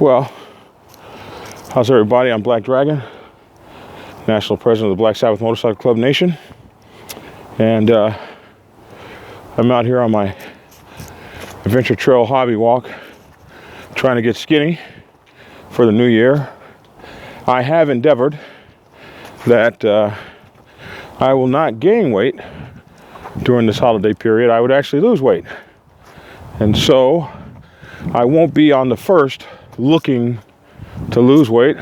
Well, how's everybody? I'm Black Dragon, National President of the Black Sabbath Motorcycle Club Nation. And I'm out here on my adventure trail hobby walk, trying to get skinny for the new year. I have endeavored that I will not gain weight during this holiday period. I would actually lose weight. And so I won't be on the first looking to lose weight.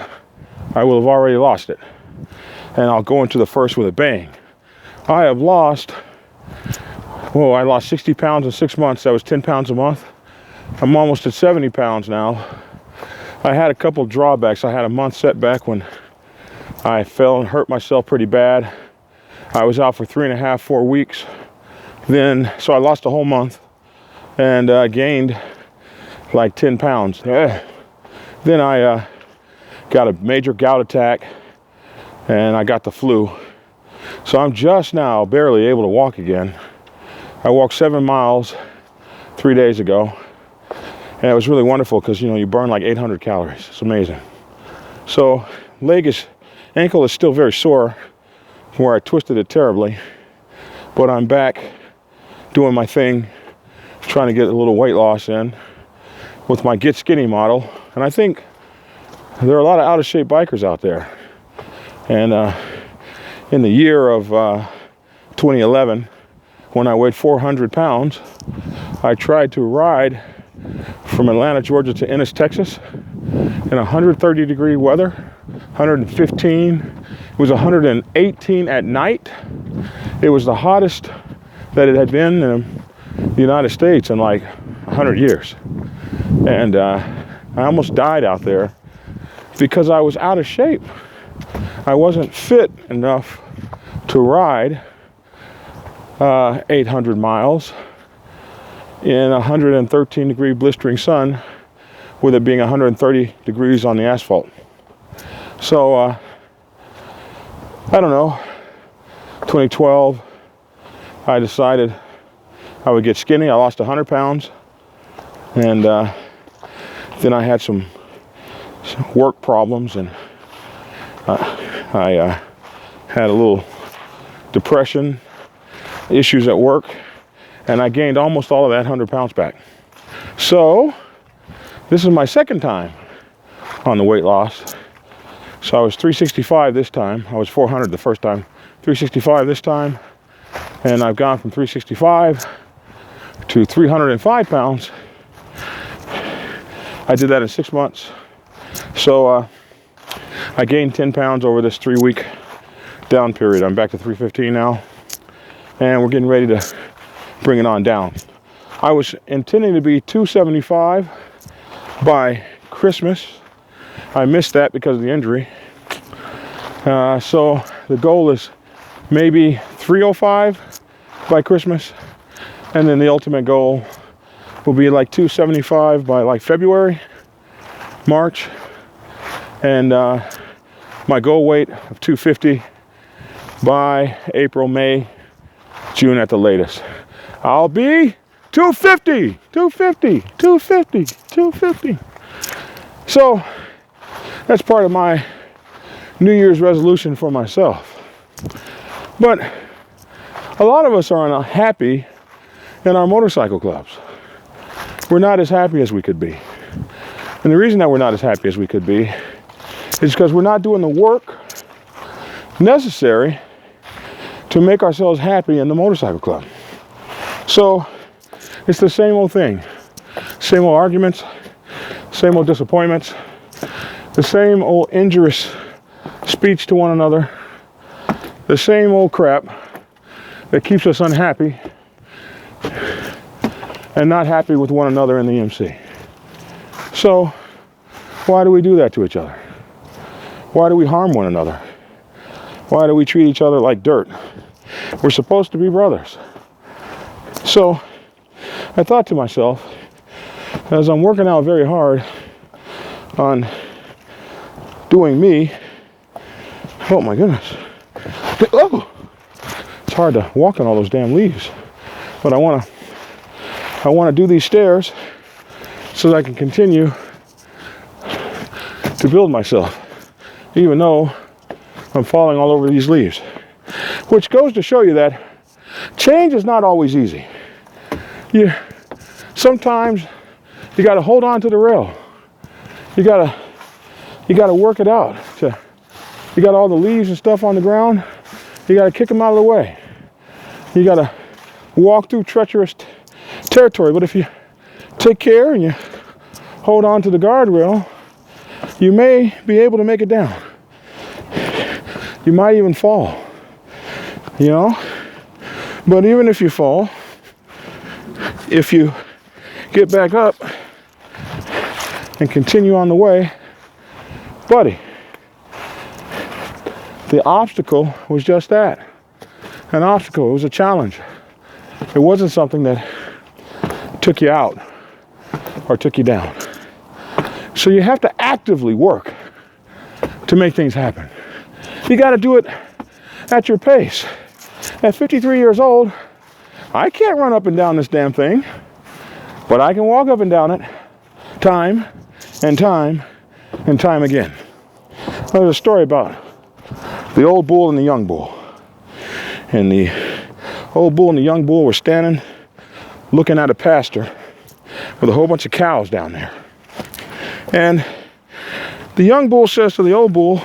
I will have already lost it. And I'll go into the first with a bang. I have lost, I lost 60 pounds in 6 months. That was 10 pounds a month. I'm almost at 70 pounds now. I had a couple drawbacks. I had a month setback when I fell and hurt myself pretty bad. I was out for 3.5, 4 weeks. So I lost a whole month and gained like 10 pounds. Then I got a major gout attack and I got the flu. So I'm just now barely able to walk again. I walked 7 miles 3 days ago. And it was really wonderful because, you burn like 800 calories. It's amazing. So ankle is still very sore from where I twisted it terribly. But I'm back doing my thing, trying to get a little weight loss in with my Get Skinny model. And I think there are a lot of out-of-shape bikers out there. And in the year of 2011, when I weighed 400 pounds, I tried to ride from Atlanta, Georgia to Ennis, Texas in 130 degree weather, 115. It was 118 at night. It was the hottest that it had been in the United States in like 100 years. And I almost died out there because I was out of shape. I wasn't fit enough to ride 800 miles in 113 degree blistering sun with it being 130 degrees on the asphalt. So I don't know, 2012, I decided I would get skinny. I lost 100 pounds. And then I had some work problems, and I had a little depression, issues at work, and I gained almost all of that 100 pounds back. So this is my second time on the weight loss. So I was 365 this time. I was 400 the first time. 365 this time. And I've gone from 365 to 305 pounds. I did that in 6 months. So I gained 10 pounds over this 3-week down period. I'm back to 315 now. And we're getting ready to bring it on down. I was intending to be 275 by Christmas. I missed that because of the injury. So the goal is maybe 305 by Christmas. And then the ultimate goal will be like 275 by like February, March. And my goal weight of 250 by April, May, June at the latest. I'll be 250, 250, 250, 250. So that's part of my New Year's resolution for myself. But a lot of us are not happy in our motorcycle clubs. We're not as happy as we could be. And the reason that we're not as happy as we could be is because we're not doing the work necessary to make ourselves happy in the motorcycle club. So it's the same old thing. Same old arguments, same old disappointments, the same old injurious speech to one another, the same old crap that keeps us unhappy and not happy with one another in the EMC. So why do we do that to each other? Why do we harm one another? Why do we treat each other like dirt? We're supposed to be brothers. So I thought to myself, as I'm working out very hard on doing me, oh my goodness, oh, it's hard to walk on all those damn leaves. But I want to do these stairs so that I can continue rebuild myself, even though I'm falling all over these leaves. Which goes to show you that change is not always easy. Sometimes you got to hold on to the rail. You got to work it out. You got all the leaves and stuff on the ground. You got to kick them out of the way. You got to walk through treacherous territory. But if you take care and you hold on to the guardrail, you may be able to make it down. You might even fall, you know? But even if you fall, if you get back up and continue on the way, buddy, the obstacle was just that. An obstacle. It was a challenge. It wasn't something that took you out or took you down. So you have to actively work to make things happen. You got to do it at your pace. At 53 years old, I can't run up and down this damn thing, but I can walk up and down it time and time and time again. There's a story about the old bull and the young bull. And the old bull and the young bull were standing looking at a pasture with a whole bunch of cows down there. And the young bull says to the old bull,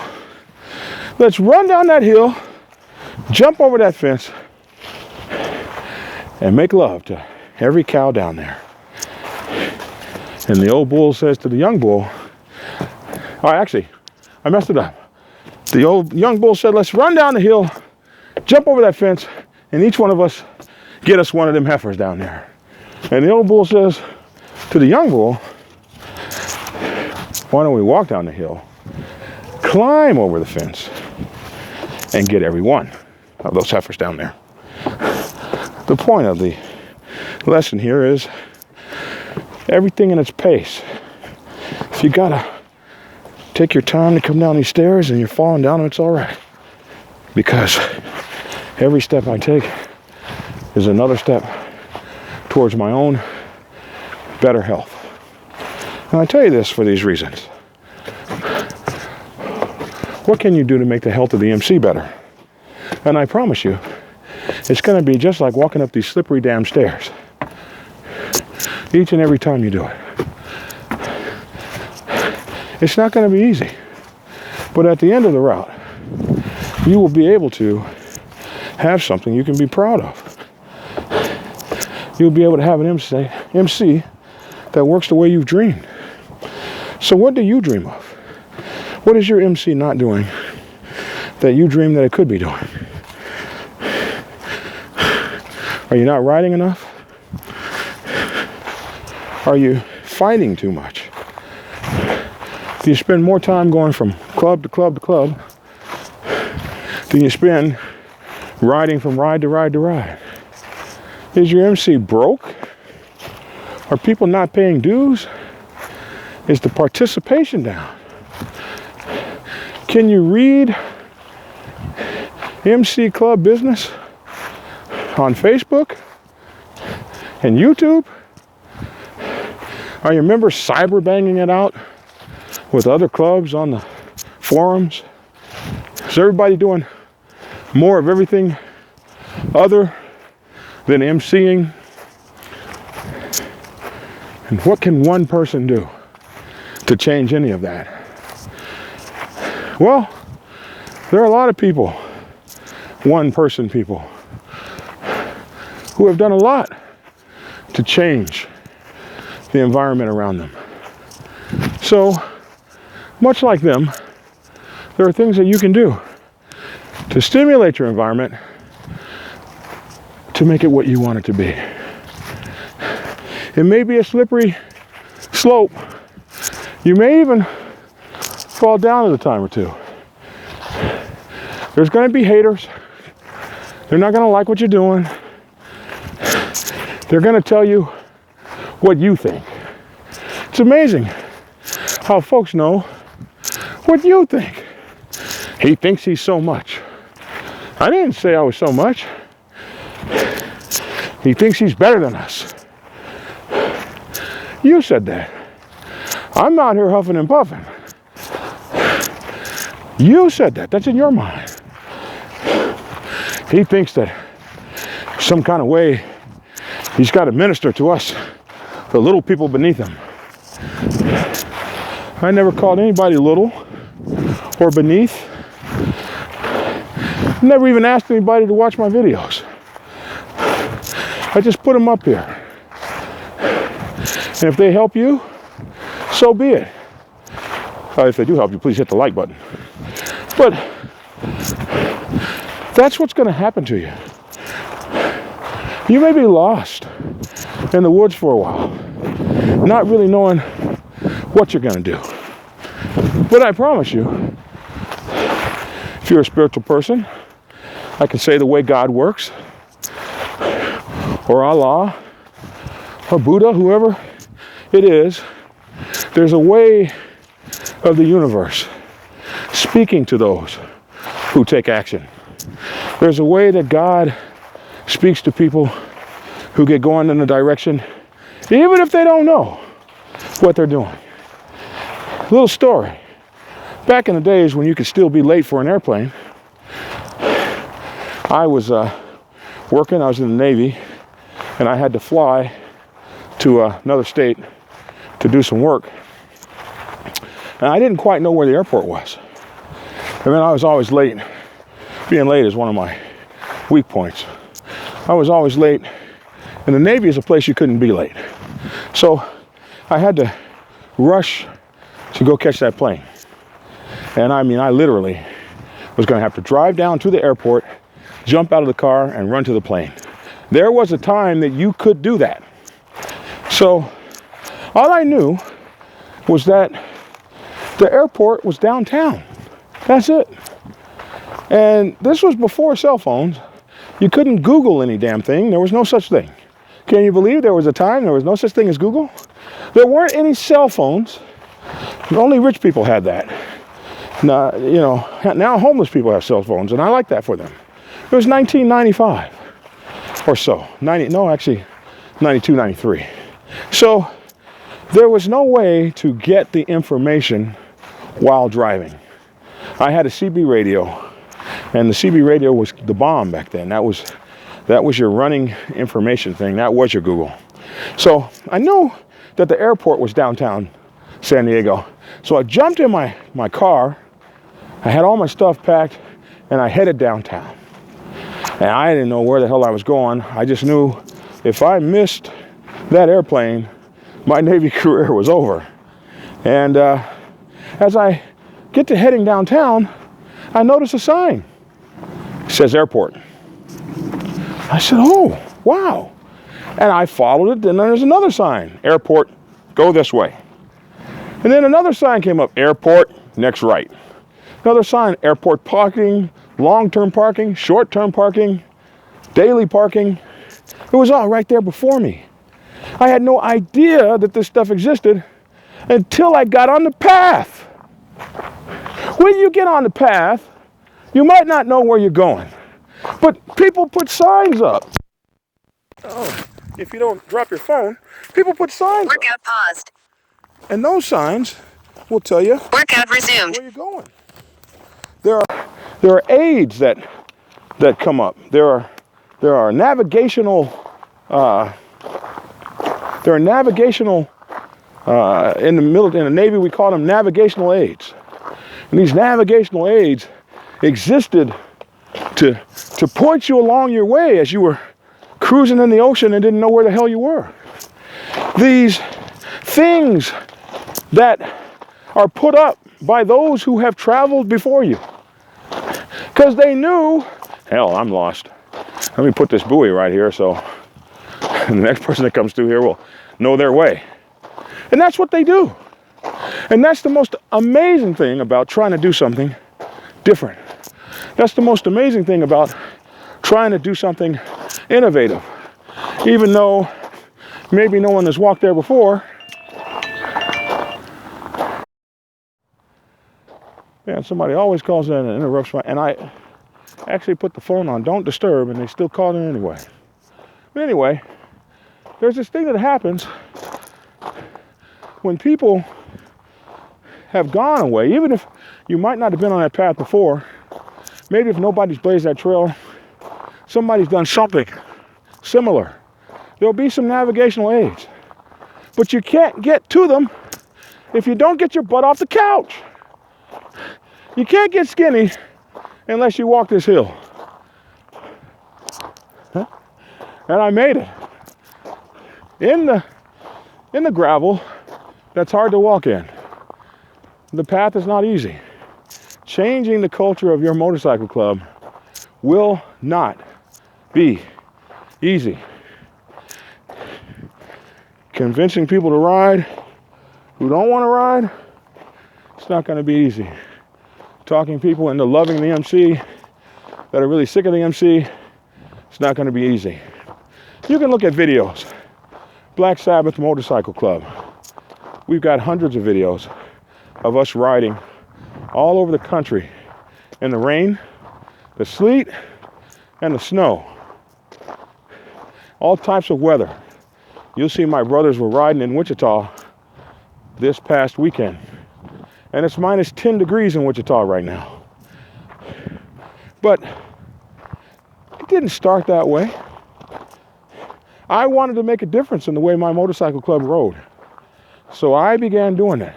let's run down that hill, jump over that fence, and make love to every cow down there. And the old bull says to the young bull, I messed it up. The old young bull said, let's run down the hill, jump over that fence, and each one of us get us one of them heifers down there. And the old bull says to the young bull, why don't we walk down the hill, climb over the fence, and get every one of those heifers down there. The point of the lesson here is everything in its pace. If you gotta take your time to come down these stairs and you're falling down them, it's all right. Because every step I take is another step towards my own better health. And I tell you this for these reasons. What can you do to make the health of the MC better? And I promise you, it's going to be just like walking up these slippery damn stairs. Each and every time you do it. It's not going to be easy. But at the end of the route, you will be able to have something you can be proud of. You'll be able to have an MC that works the way you've dreamed. So what do you dream of? What is your MC not doing that you dream that it could be doing? Are you not writing enough? Are you fighting too much? Do you spend more time going from club to club to club than you spend riding from ride to ride to ride? Is your MC broke? Are people not paying dues? Is the participation down? Can you read MC Club Business on Facebook and YouTube? Are your members cyber banging it out with other clubs on the forums? Is everybody doing more of everything other than MCing? And what can one person do to change any of that? Well, there are a lot of people, one-person people, who have done a lot to change the environment around them. So, much like them, there are things that you can do to stimulate your environment to make it what you want it to be. It may be a slippery slope. You may even fall down at a time or two. There's going to be haters. They're not going to like what you're doing. They're going to tell you what you think. It's amazing how folks know what you think. He thinks he's so much. I didn't say I was so much. He thinks he's better than us. You said that. I'm out here huffing and puffing. You said that. That's in your mind. He thinks that some kind of way he's got to minister to us, the little people beneath him. I never called anybody little or beneath. Never even asked anybody to watch my videos. I just put them up here. And if they help you, so be it. If they do help you, please hit the like button. But that's what's going to happen to you. You may be lost in the woods for a while, not really knowing what you're going to do. But I promise you, if you're a spiritual person, I can say the way God works, or Allah, or Buddha, whoever it is, there's a way of the universe speaking to those who take action. There's a way that God speaks to people who get going in a direction, even if they don't know what they're doing. A little story. Back in the days when you could still be late for an airplane, I was working, I was in the Navy, and I had to fly to another state to do some work. And I didn't quite know where the airport was. I mean, I was always late. Being late is one of my weak points. I was always late, and the Navy is a place you couldn't be late. So I had to rush to go catch that plane. And I mean, I literally was going to have to drive down to the airport, jump out of the car, and run to the plane. There was a time that you could do that. So all I knew was that the airport was downtown. That's it. And this was before cell phones. You couldn't Google any damn thing. There was no such thing. Can you believe there was a time there was no such thing as Google? There weren't any cell phones. Only rich people had that. Now, you know, now homeless people have cell phones, and I like that for them. It was 1995 or so. 92, 93. So there was no way to get the information while driving. I had a CB radio, and the CB radio was the bomb back then. That was your running information thing. That was your Google. So I knew that the airport was downtown San Diego. So I jumped in my car. I had all my stuff packed, and I headed downtown. And I didn't know where the hell I was going. I just knew if I missed that airplane, my Navy career was over. And as I get to heading downtown, I notice a sign. It says airport. I said, oh, wow. And I followed it, and then there's another sign. Airport, go this way. And then another sign came up, airport, next right. Another sign, airport parking, long-term parking, short-term parking, daily parking. It was all right there before me. I had no idea that this stuff existed until I got on the path. When you get on the path, you might not know where you're going, but people put signs up. Oh, if you don't drop your phone, people put signs Workout up. paused. And those signs will tell you Workout resumed. where you're going. There are aids that come up. There are navigational in the Navy we call them navigational aids. And these navigational aids existed to point you along your way as you were cruising in the ocean and didn't know where the hell you were. These things that are put up by those who have traveled before you. Because they knew, hell, I'm lost. Let me put this buoy right here so the next person that comes through here will know their way. And that's what they do. And that's the most amazing thing about trying to do something different. That's the most amazing thing about trying to do something innovative. Even though maybe no one has walked there before. Yeah, somebody always calls in and interrupts my, and I actually put the phone on don't disturb, and they still call in anyway. But anyway, there's this thing that happens when people have gone away, even if you might not have been on that path before, maybe if nobody's blazed that trail, somebody's done something similar. There'll be some navigational aids. But you can't get to them if you don't get your butt off the couch. You can't get skinny unless you walk this hill. Huh? And I made it. In the gravel, that's hard to walk in. The path is not easy. Changing the culture of your motorcycle club will not be easy. Convincing people to ride who don't want to ride, it's not going to be easy. Talking people into loving the MC that are really sick of the MC, it's not going to be easy. You can look at videos. Black Sabbath Motorcycle Club. We've got hundreds of videos of us riding all over the country in the rain, the sleet, and the snow. All types of weather. You'll see my brothers were riding in Wichita this past weekend. And it's minus 10 degrees in Wichita right now. But it didn't start that way. I wanted to make a difference in the way my motorcycle club rode. So I began doing it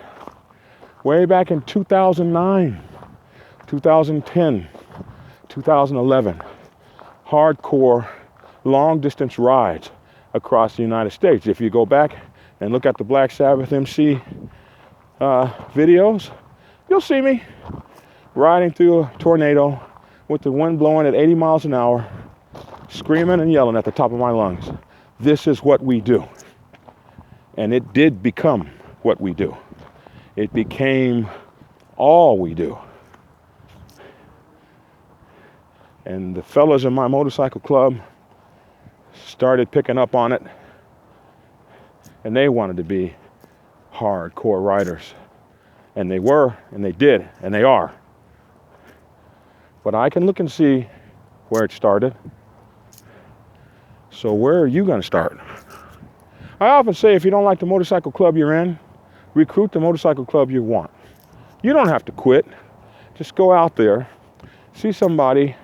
way back in 2009, 2010, 2011. Hardcore, long distance rides across the United States. If you go back and look at the Black Sabbath MC videos, you'll see me riding through a tornado with the wind blowing at 80 miles an hour, screaming and yelling at the top of my lungs. This is what we do. And it did become what we do. It became all we do. And the fellas in my motorcycle club started picking up on it. And they wanted to be hardcore riders. And they were, and they did, and they are. But I can look and see where it started. So where are you going to start? I often say if you don't like the motorcycle club you're in, recruit the motorcycle club you want. You don't have to quit. Just go out there, see somebody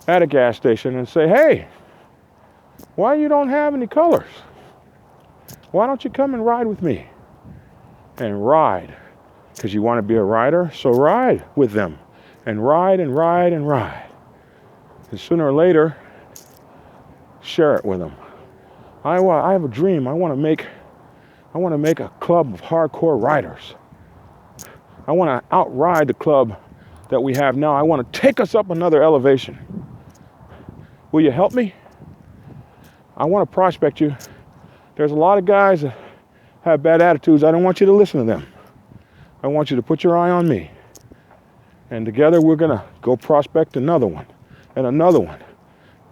at a gas station and say, hey, why you don't have any colors? Why don't you come and ride with me? And ride. Because you want to be a rider, so ride with them. And ride and ride and ride. And sooner or later, share it with them. I have a dream. I want to make a club of hardcore riders. I want to outride the club that we have now. I want to take us up another elevation. Will you help me? I want to prospect you. There's a lot of guys that have bad attitudes. I don't want you to listen to them. I want you to put your eye on me. And together we're going to go prospect another one and another one.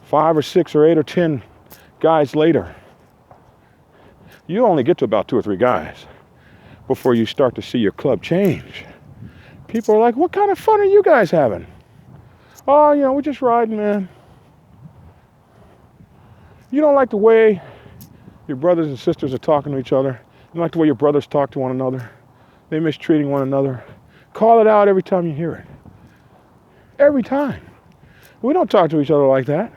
5 or 6 or 8 or 10 guys later. You only get to about 2 or 3 guys before you start to see your club change. People are like, what kind of fun are you guys having? Oh, we're just riding, man. You don't like the way your brothers and sisters are talking to each other. You don't like the way your brothers talk to one another. They're mistreating one another. Call it out every time you hear it. Every time. We don't talk to each other like that.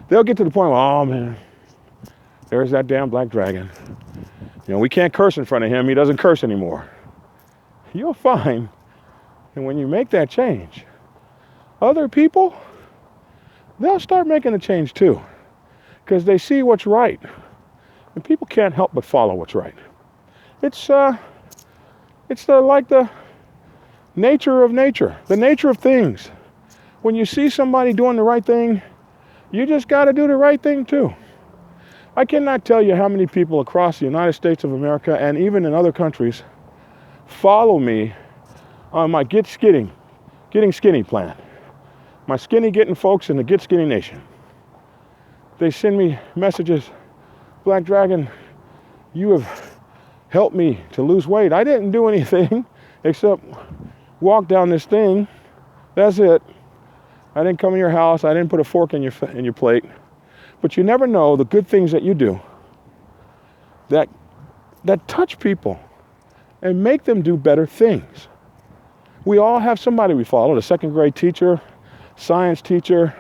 They'll get to the point where, oh man, there's that damn black dragon. We can't curse in front of him. He doesn't curse anymore. You'll find that when you make that change, other people, they'll start making a change too. Because they see what's right. And people can't help but follow what's right. It's like the nature of nature, the nature of things. When you see somebody doing the right thing, you just got to do the right thing too. I cannot tell you how many people across the United States of America and even in other countries follow me on my getting skinny plan. My skinny getting folks in the Get Skinny Nation. They send me messages, Black Dragon, you have helped me to lose weight. I didn't do anything except walk down this thing. That's it. I didn't come in your house. I didn't put a fork in your plate. But you never know the good things that you do that touch people and make them do better things. We all have somebody we follow, the second grade teacher, science teacher,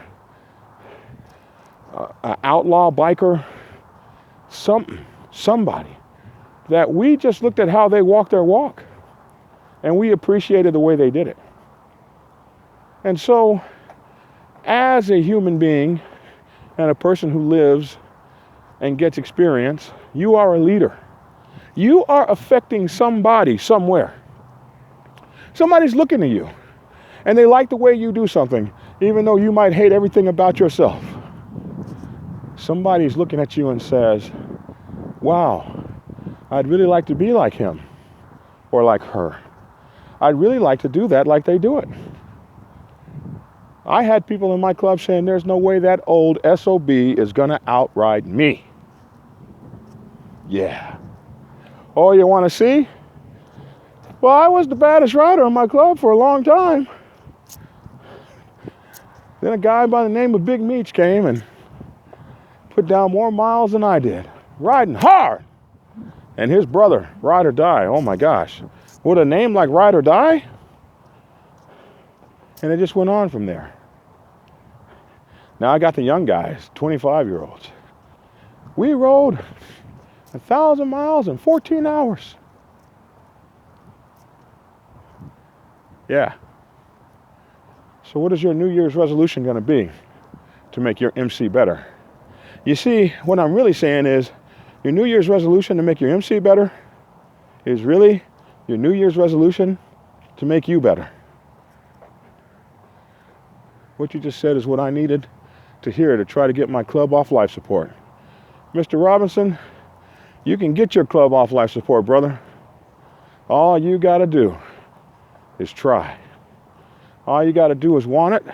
an outlaw biker, somebody that we just looked at how they walked their walk and we appreciated the way they did it. And so, as a human being and a person who lives and gets experience, you are a leader. You are affecting somebody somewhere. Somebody's looking at you and they like the way you do something, even though you might hate everything about yourself. Somebody's looking at you and says, wow, I'd really like to be like him or like her. I'd really like to do that like they do it. I had people in my club saying, there's no way that old SOB is going to outride me. Yeah. Oh, you want to see? Well, I was the baddest rider in my club for a long time. Then a guy by the name of Big Meech came and put down more miles than I did, riding hard. And his brother, Ride or Die, oh my gosh. With a name like Ride or Die? And it just went on from there. Now I got the young guys, 25-year-olds. We rode 1,000 miles in 14 hours. Yeah. So what is your New Year's resolution going to be to make your MC better? You see, what I'm really saying is your New Year's resolution to make your MC better is really your New Year's resolution to make you better. What you just said is what I needed to hear to try to get my club off life support. Mr. Robinson, you can get your club off life support, brother. All you got to do is try. All you got to do is want it,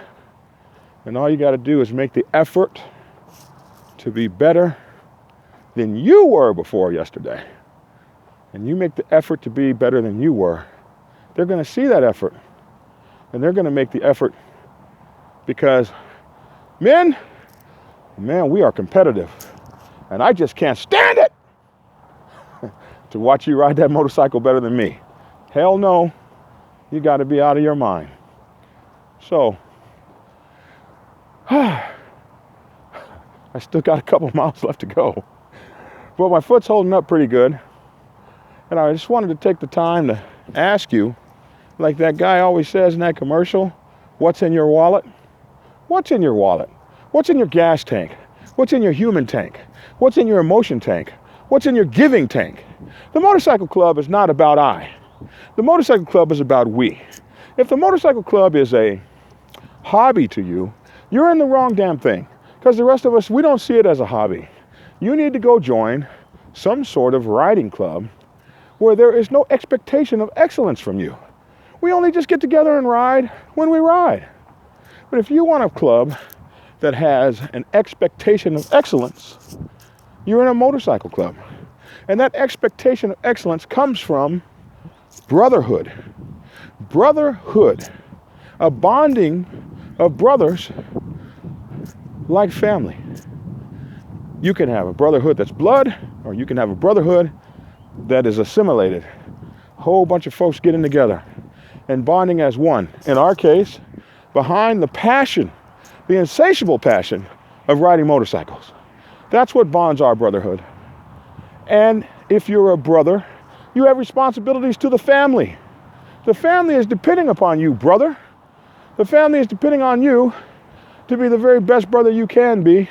and all you got to do is make the effort to be better than you were before yesterday. And you make the effort to be better than you were, they're going to see that effort, and they're going to make the effort because, man, we are competitive, and I just can't stand it to watch you ride that motorcycle better than me. Hell no, you got to be out of your mind. So, I still got a couple miles left to go, but my foot's holding up pretty good. And I just wanted to take the time to ask you, like that guy always says in that commercial, what's in your wallet? What's in your wallet? What's in your gas tank? What's in your human tank? What's in your emotion tank? What's in your giving tank? The motorcycle club is not about I. The motorcycle club is about we. If the motorcycle club is a hobby to you, you're in the wrong damn thing. Because the rest of us, we don't see it as a hobby. You need to go join some sort of riding club where there is no expectation of excellence from you. We only just get together and ride when we ride. But if you want a club that has an expectation of excellence, you're in a motorcycle club. And that expectation of excellence comes from brotherhood. Brotherhood. A bonding of brothers like family. You can have a brotherhood that's blood, or you can have a brotherhood that is assimilated. A whole bunch of folks getting together and bonding as one. In our case, behind the passion, the insatiable passion of riding motorcycles. That's what bonds our brotherhood. And if you're a brother, you have responsibilities to the family. The family is depending upon you, brother. The family is depending on you to be the very best brother you can be,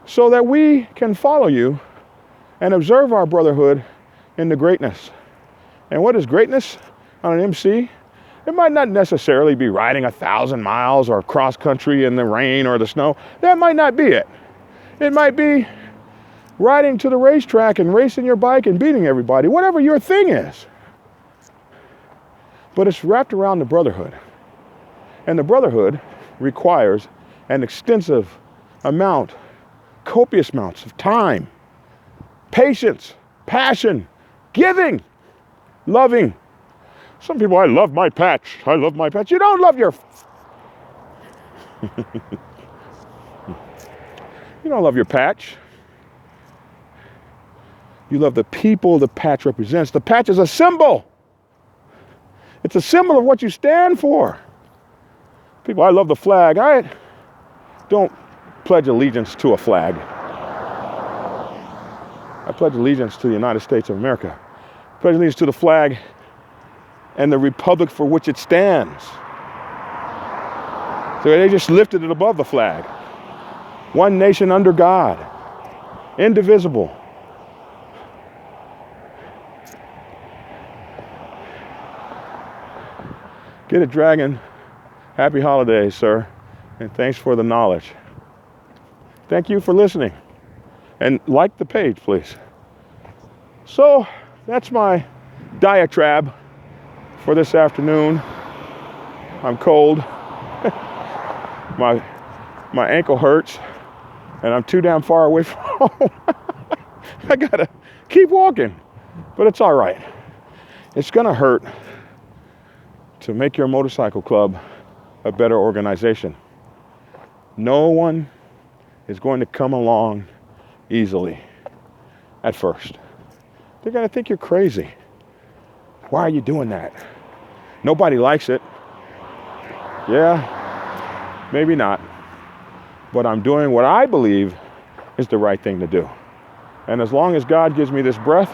so that we can follow you and observe our brotherhood in the greatness. And what is greatness on an MC? It might not necessarily be riding 1,000 miles or cross country in the rain or the snow. That might not be it. It might be riding to the racetrack and racing your bike and beating everybody, whatever your thing is. But it's wrapped around the brotherhood. And the brotherhood requires an extensive amount, copious amounts of time, patience, passion, giving, loving. Some people, I love my patch. I love my patch. You don't love your... You don't love your patch. You love the people the patch represents. The patch is a symbol. It's a symbol of what you stand for. People, I love the flag. I don't pledge allegiance to a flag. I pledge allegiance to the United States of America. I pledge allegiance to the flag and the republic for which it stands. So they just lifted it above the flag. One nation under God, indivisible. Get it, Dragon. Happy holidays, sir. And thanks for the knowledge. Thank you for listening. And like the page, please. So that's my diatribe for this afternoon. I'm cold. My ankle hurts. And I'm too damn far away from home. I gotta keep walking. But it's all right. It's gonna hurt to make your motorcycle club a better organization. No one is going to come along easily at first. They're going to think you're crazy. Why are you doing that? Nobody likes it. Yeah, maybe not. But I'm doing what I believe is the right thing to do. And as long as God gives me this breath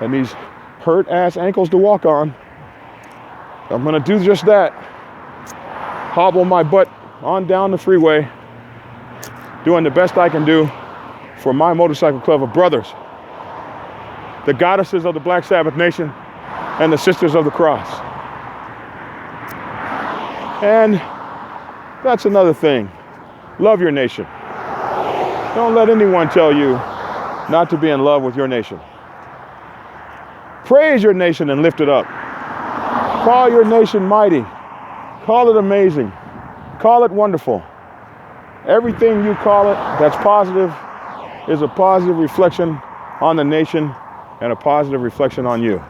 and these hurt ass ankles to walk on, I'm going to do just that. Hobble my butt on down the freeway, doing the best I can do for my motorcycle club of brothers, the goddesses of the Black Sabbath Nation and the sisters of the cross. And that's another thing. Love your nation. Don't let anyone tell you not to be in love with your nation. Praise your nation and lift it up. Call your nation mighty. Call it amazing. Call it wonderful. Everything you call it that's positive is a positive reflection on the nation and a positive reflection on you.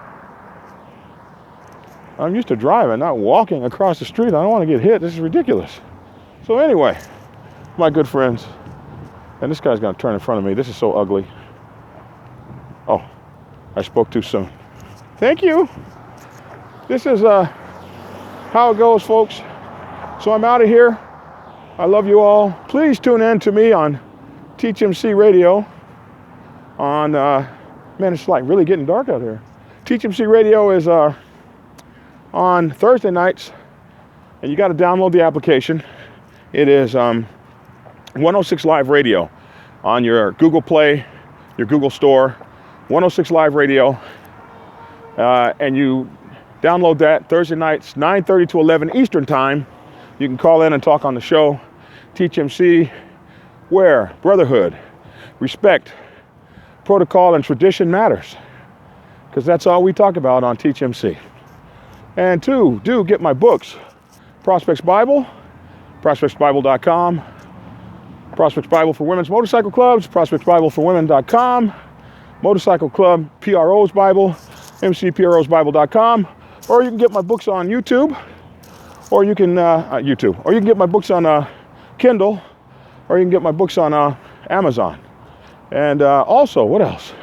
I'm used to driving, not walking across the street. I don't want to get hit. This is ridiculous. So anyway, my good friends, and this guy's going to turn in front of me. This is so ugly. Oh, I spoke too soon. Thank you. This is how it goes, folks. So I'm out of here. I love you all. Please tune in to me on TeachMC Radio on, man, it's like really getting dark out here. TeachMC Radio is on Thursday nights, and you got to download the application. It is 106 Live Radio on your Google Play, your Google Store, 106 Live Radio, and you download that Thursday nights, 9:30 to 11 Eastern Time. You can call in and talk on the show. TeachMC, where brotherhood, respect, protocol, and tradition matters. Because that's all we talk about on TeachMC. And two, do get my books. Prospects Bible, prospectsbible.com. Prospects Bible for Women's Motorcycle Clubs, prospectsbibleforwomen.com. Motorcycle Club PRO's Bible, mcprosbible.com. Or you can get my books on YouTube, or you can or you can get my books on Kindle, or you can get my books on Amazon. And also, what else?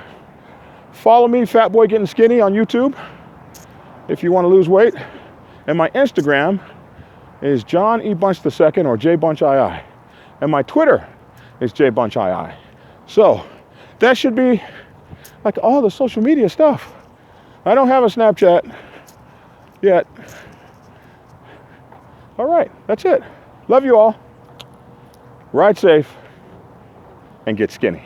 Follow me, Fat Boy Getting Skinny, on YouTube if you want to lose weight. And my Instagram is John E. Bunch II, or J Bunch II. And my Twitter is J Bunch II. So that should be like all the social media stuff. I don't have a Snapchat yet. All right, that's it. Love you all. Ride safe and get skinny.